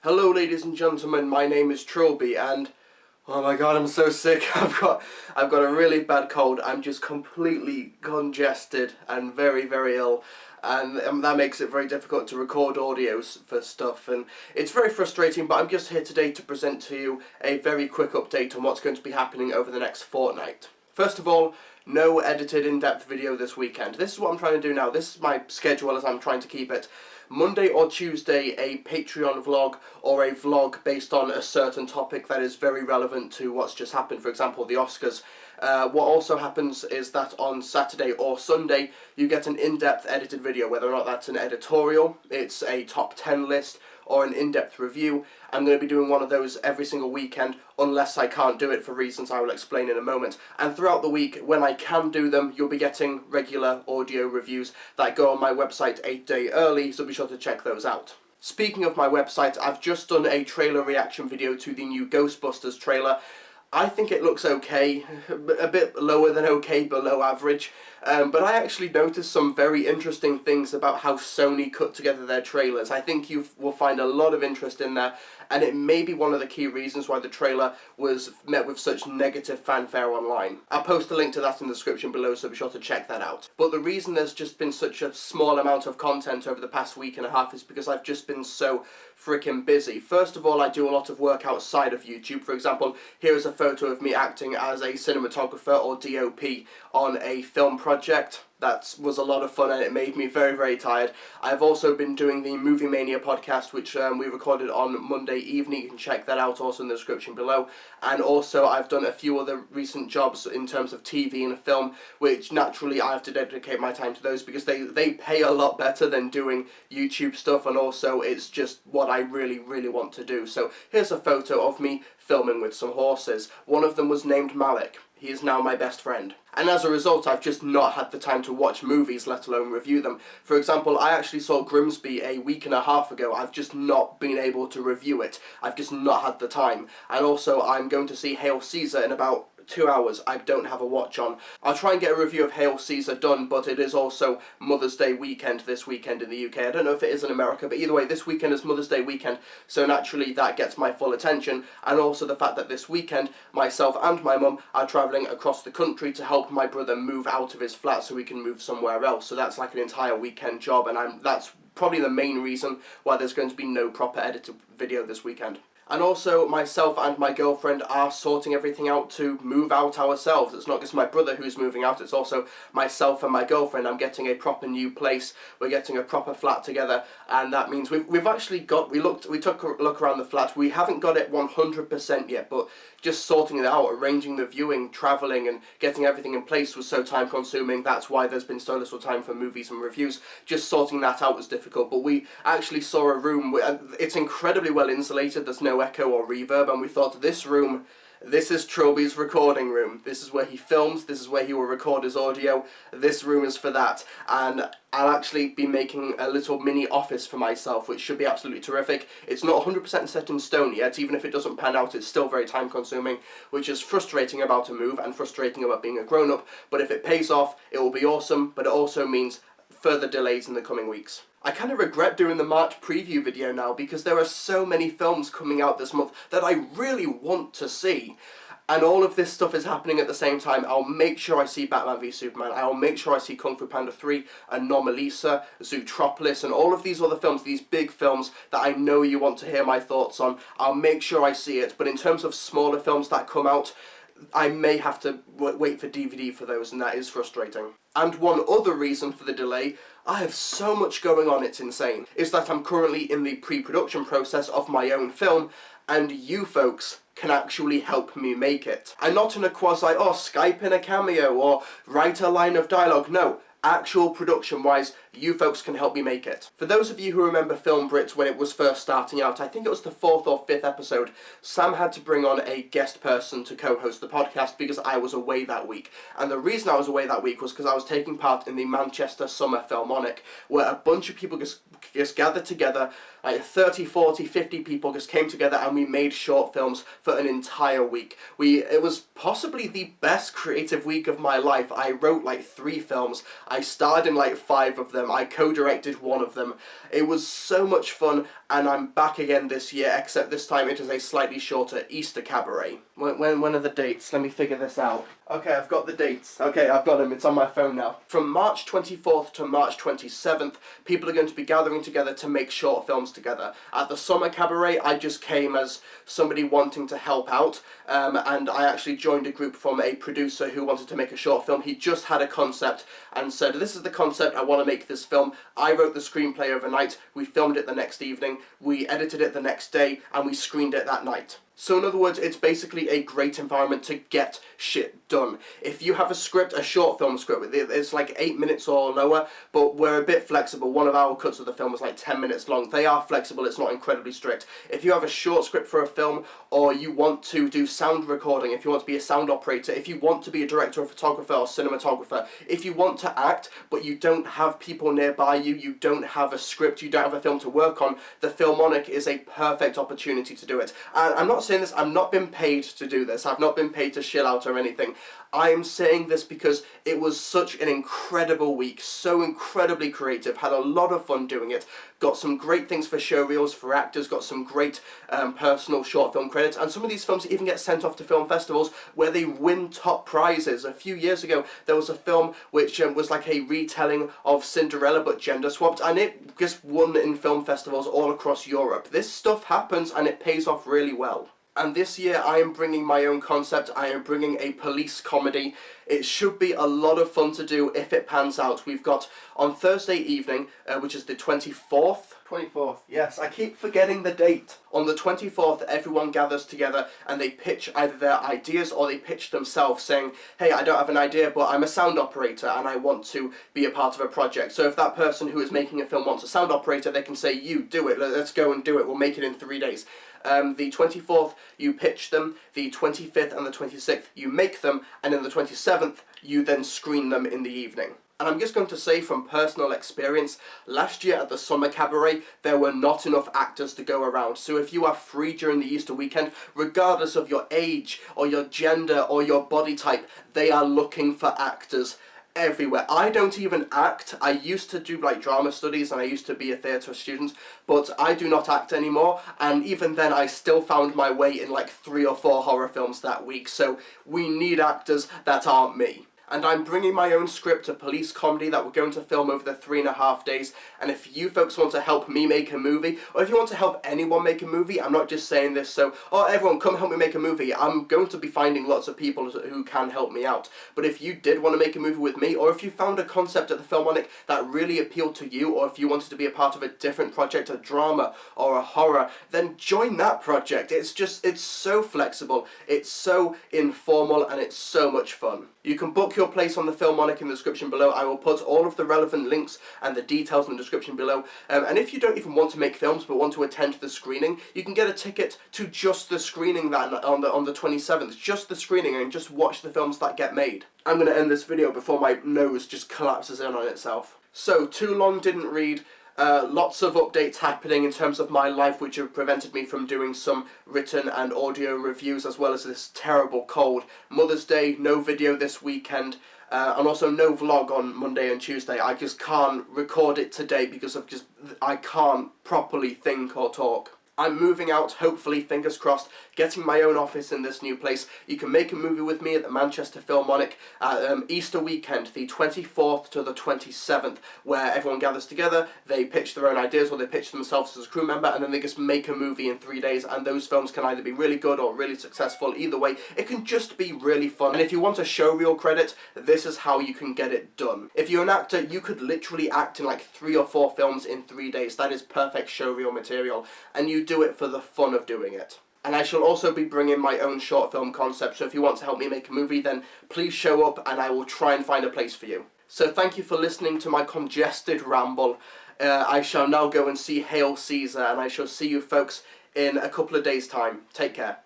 Hello ladies and gentlemen, my name is Trilbee and oh my god, I'm so sick. I've got a really bad cold. I'm just completely congested and very ill, and that makes it very difficult to record audios for stuff, and it's very frustrating, but I'm just here today to present to you a very quick update on what's going to be happening over the next fortnight. First of all, no edited in-depth video this weekend. This is what I'm trying to do now. This is my schedule as I'm trying to keep it. Monday or Tuesday, a Patreon vlog or a vlog based on a certain topic that is very relevant to what's just happened, for example, the Oscars. What also happens is that on Saturday or Sunday, you get an in-depth edited video, whether or not that's an editorial, it's a top 10 list, or an in-depth review. I'm going to be doing one of those every single weekend, unless I can't do it for reasons I will explain in a moment. And throughout the week, when I can do them, you'll be getting regular audio reviews that go on my website a day early, so be sure to check those out. Speaking of my website, I've just done a trailer reaction video to the new Ghostbusters trailer. I think it looks okay, a bit lower than okay, below average, but I actually noticed some very interesting things about how Sony cut together their trailers. I think you will find a lot of interest in there, and it may be one of the key reasons why the trailer was met with such negative fanfare online. I'll post a link to that in the description below, so be sure to check that out. But the reason there's just been such a small amount of content over the past week and a half is because I've just been so freaking busy. First of all, I do a lot of work outside of YouTube. For example, here is a photo of me acting as a cinematographer or DOP on a film project. That was a lot of fun and it made me very tired. I've also been doing the Movie Mania podcast, which we recorded on Monday evening. You can check that out also in the description below. And also I've done a few other recent jobs in terms of TV and film, which naturally I have to dedicate my time to those because they pay a lot better than doing YouTube stuff, and also it's just what I really want to do. So here's a photo of me filming with some horses. One of them was named Malik. He is now my best friend. And as a result, I've just not had the time to watch movies, let alone review them. For example, I actually saw Grimsby a week and a half ago. I've just not been able to review it. I've just not had the time. And also, I'm going to see Hail Caesar in about 2 hours. I don't have a watch on. I'll try and get a review of Hail Caesar done, but it is also Mother's Day weekend this weekend in the UK. I don't know if it is in America, but either way, this weekend is Mother's Day weekend, so naturally that gets my full attention, and also the fact that this weekend, myself and my mum are travelling across the country to help my brother move out of his flat so we can move somewhere else. So that's like an entire weekend job, and that's probably the main reason why there's going to be no proper edited video this weekend. And also, myself and my girlfriend are sorting everything out to move out ourselves. It's not just my brother who's moving out, it's also myself and my girlfriend. I'm getting a proper new place, we're getting a proper flat together, and that means we've actually got, we took a look around the flat. We haven't got it 100% yet, but just sorting it out, arranging the viewing, travelling, and getting everything in place was so time consuming. That's why there's been so little time for movies and reviews. Just sorting that out was difficult, but we actually saw a room, it's incredibly well insulated, there's no echo or reverb, and we thought this room, this is Trilbee's recording room. This is where he films, this is where he will record his audio, this room is for that, and I'll actually be making a little mini office for myself, which should be absolutely terrific. It's not 100% set in stone yet. Even if it doesn't pan out, it's still very time consuming, which is frustrating about a move and frustrating about being a grown-up, but if it pays off, it will be awesome, but it also means further delays in the coming weeks. I kind of regret doing the March preview video now because there are so many films coming out this month that I really want to see. And all of this stuff is happening at the same time. I'll make sure I see Batman v Superman, I'll make sure I see Kung Fu Panda 3, Anomalisa, Zootropolis, and all of these other films, these big films that I know you want to hear my thoughts on. I'll make sure I see it, but in terms of smaller films that come out, I may have to wait for DVD for those, and that is frustrating. And one other reason for the delay, I have so much going on, it's insane, is that I'm currently in the pre-production process of my own film, and you folks can actually help me make it. I'm not in a quasi, Skype in a cameo, or write a line of dialogue, no. Actual production-wise, you folks can help me make it. For those of you who remember Film Brit when it was first starting out, I think it was the 4th or 5th episode, Sam had to bring on a guest person to co-host the podcast because I was away that week. And the reason I was away that week was because I was taking part in the Manchester Summer Filmonic, where a bunch of people just just gathered together, like 30, 40, 50 people just came together and we made short films for an entire week. It was possibly the best creative week of my life. I wrote like 3 films, I starred in like 5 of them, I co-directed 1 of them. It was so much fun, and I'm back again this year, except this time it is a slightly shorter Easter Cabaret. When are the dates? Let me figure this out. Okay, I've got the dates. Okay, I've got them. It's on my phone now. From March 24th to March 27th, people are going to be gathering together to make short films together. At the Summer Cabaret, I just came as somebody wanting to help out, and I actually joined a group from a producer who wanted to make a short film. He just had a concept and said, this is the concept, I want to make this film. I wrote the screenplay overnight, we filmed it the next evening, we edited it the next day, and we screened it that night. So in other words, it's basically a great environment to get shit done. If you have a script, a short film script, it's like 8 minutes or lower, but we're a bit flexible. One of our cuts of the film was like 10 minutes long. They are flexible, it's not incredibly strict. If you have a short script for a film, or you want to do sound recording, if you want to be a sound operator, if you want to be a director or photographer or cinematographer, if you want to act, but you don't have people nearby you, you don't have a script, you don't have a film to work on, the Filmonic is a perfect opportunity to do it. And I'm not saying this, I've not been paid to do this, I've not been paid to shill out or anything. I am saying this because it was such an incredible week, so incredibly creative, had a lot of fun doing it, got some great things for showreels, for actors, got some great personal short film credits, and some of these films even get sent off to film festivals where they win top prizes. A few years ago there was a film which was like a retelling of Cinderella but gender swapped, and it just won in film festivals all across Europe. This stuff happens and it pays off really well. And this year I am bringing my own concept. I am bringing a police comedy. It should be a lot of fun to do if it pans out. We've got on Thursday evening, which is the 24th. 24th, yes, I keep forgetting the date. On the 24th, everyone gathers together and they pitch either their ideas or they pitch themselves, saying, hey, I don't have an idea, but I'm a sound operator and I want to be a part of a project. So if that person who is making a film wants a sound operator, they can say, you do it, let's go and do it, we'll make it in 3 days. The 24th, you pitch them, the 25th and the 26th, you make them, and then the 27th, you then screen them in the evening. And I'm just going to say from personal experience, last year at the Summer Cabaret, there were not enough actors to go around. So if you are free during the Easter weekend, regardless of your age, or your gender, or your body type, they are looking for actors everywhere. I don't even act. I used to do like drama studies and I used to be a theatre student, but I do not act anymore, and even then I still found my way in like 3 or 4 horror films that week. So we need actors that aren't me. And I'm bringing my own script, a police comedy that we're going to film over the 3.5 days. And if you folks want to help me make a movie, or if you want to help anyone make a movie, I'm not just saying this so, oh everyone come help me make a movie. I'm going to be finding lots of people who can help me out. But if you did want to make a movie with me, or if you found a concept at the Filmonic that really appealed to you, or if you wanted to be a part of a different project, a drama or a horror, then join that project. It's so flexible, it's so informal, and it's so much fun. You can book your place on the Filmonic in the description below. I will put all of the relevant links and the details in the description below. And if you don't even want to make films but want to attend the screening, you can get a ticket to just the screening that on the 27th, just the screening, and just watch the films that get made. I'm going to end this video before my nose just collapses in on itself. So, too long didn't read. Lots of updates happening in terms of my life which have prevented me from doing some written and audio reviews, as well as this terrible cold. Mother's Day, no video this weekend, and also no vlog on Monday and Tuesday. I just can't record it today because I can't properly think or talk. I'm moving out, hopefully, fingers crossed, getting my own office in this new place. You can make a movie with me at the Manchester Filmonic Easter weekend, the 24th to the 27th, where everyone gathers together, they pitch their own ideas or they pitch themselves as a crew member, and then they just make a movie in 3 days, and those films can either be really good or really successful. Either way, it can just be really fun. And if you want a showreel credit, this is how you can get it done. If you're an actor, you could literally act in like 3 or 4 films in 3 days. That is perfect showreel material, and you do it for the fun of doing it. And I shall also be bringing my own short film concept, so if you want to help me make a movie, then please show up and I will try and find a place for you. So thank you for listening to my congested ramble. I shall now go and see Hail Caesar, and I shall see you folks in a couple of days' time. Take care.